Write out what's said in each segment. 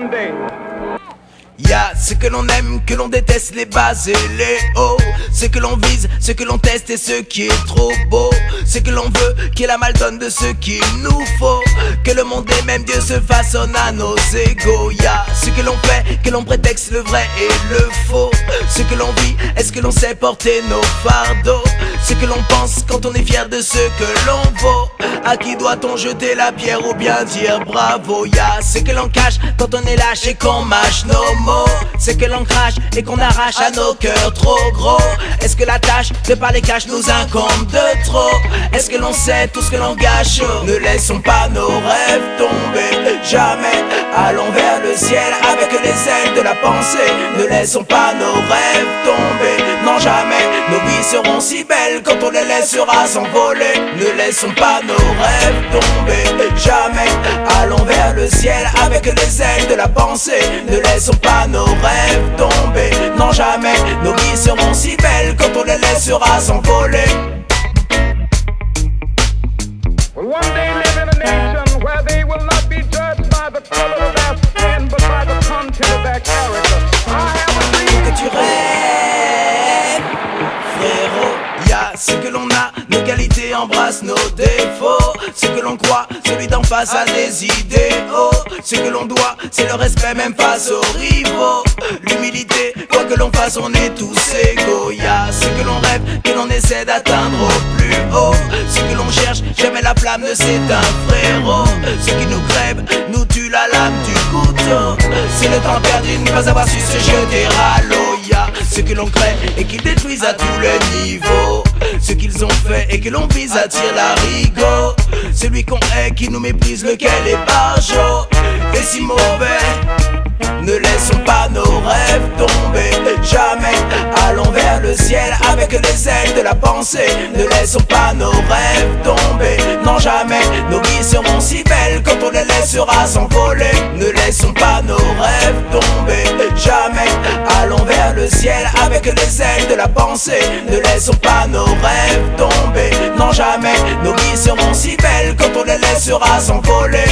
one day. Y'a ce que l'on aime, que l'on déteste, les bas et les hauts. Ce que l'on vise, ce que l'on teste et ce qui est trop beau. Ce que l'on veut, qui est la mal-donne de ce qu'il nous faut. Que le monde et même Dieu se façonne à nos égaux. Y'a ce que l'on fait, que l'on prétexte le vrai et le faux. Ce que l'on vit, est-ce que l'on sait porter nos fardeaux? Ce que l'on pense quand on est fier de ce que l'on vaut. À qui doit-on jeter la pierre ou bien dire bravo? Y'a ce que l'on cache quand on est lâche et qu'on mâche nos mots. C'est que l'on crache et qu'on arrache à nos cœurs trop gros. Est-ce que la tâche de parler cache nous incombe de trop? Est-ce que l'on sait tout ce que l'on gâche? Ne laissons pas nos rêves tomber, jamais. Allons vers le ciel avec les ailes de la pensée. Ne laissons pas nos rêves tomber, non jamais. Nos vies seront si belles quand on les laissera s'envoler. Ne laissons pas nos rêves tomber, jamais. Allons vers le ciel avec les ailes de la pensée. Ne laissons pas nos rêves tomber, non jamais. Nos vies seront si belles quand on les laissera s'envoler. Will one day live in a nation where they will not be judged by the color of their skin, but by the content of their character. I have a dream. Que tu rêves, frérot. Y'a ce que l'on a, nos qualités embrassent nos défauts. Ce que l'on croit, celui d'en face a des idéaux. Ce que l'on doit, c'est le respect même face aux rivaux. L'humilité, quoi que l'on fasse, on est tous égaux. Y'a ce que l'on rêve, que l'on essaie d'atteindre au plus haut. Ce que l'on cherche, jamais la flamme ne s'éteint, frérot. Ce qui nous crève, nous tue la lame du couteau. C'est le temps perdu de ne pas avoir su se jeter à l'eau. Y'a ce que l'on crée et qui détruisent à tous les niveaux. Ce qu'ils ont fait et que l'on vise attire l'arigot. Celui qu'on hait qui nous méprise, lequel est barjot et si mauvais. Ne laissons pas nos rêves tomber, jamais. Allons vers le ciel avec les ailes de la pensée. Ne laissons pas nos rêves tomber, non jamais. Nos vies seront si belles quand on les laissera s'envoler. Ne laissons pas nos rêves tomber, jamais. Allons vers le ciel avec les ailes de la pensée. Ne laissons pas nos rêves tomber, non jamais. Nos vies seront si belles quand on les laissera s'envoler.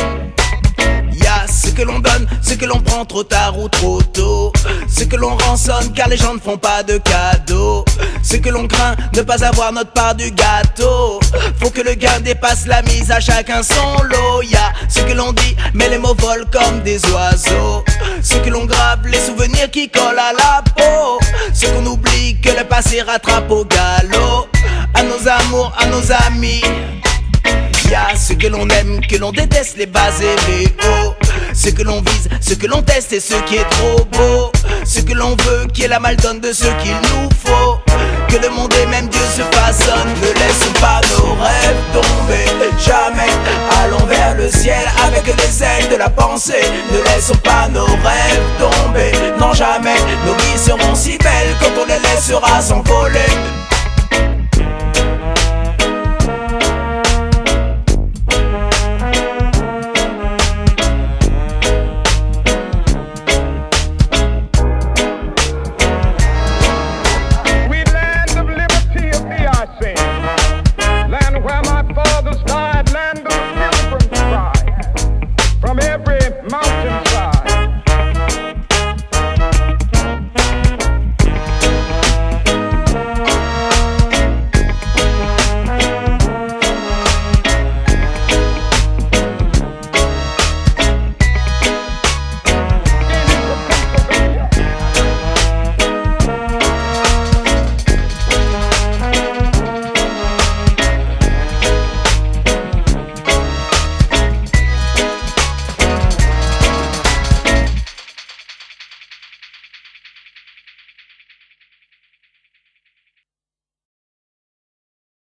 Y'a ce que l'on donne, ce que l'on prend trop tard ou trop tôt. Ce que l'on rançonne car les gens ne font pas de cadeaux. Ce que l'on craint, ne pas avoir notre part du gâteau. Faut que le gain dépasse la mise, à chacun son lot. Y'a ce que l'on dit, mais les mots volent comme des oiseaux. Ce que l'on grave, les souvenirs qui collent à la peau. Ce qu'on oublie, que le passé rattrape au galop. À nos amours, à nos amis. Y'a ce que l'on aime, que l'on déteste, les bas et les hauts. Ce que l'on vise, ce que l'on teste et ce qui est trop beau. Ce que l'on veut, qui est la mal-donne de ce qu'il nous faut. Que le monde et même Dieu se façonne. Ne laissons pas nos rêves tomber, jamais. Allons vers le ciel avec les ailes de la pensée. Ne laissons pas nos rêves tomber, non jamais. Nos vies seront si belles quand on les laissera s'envoler.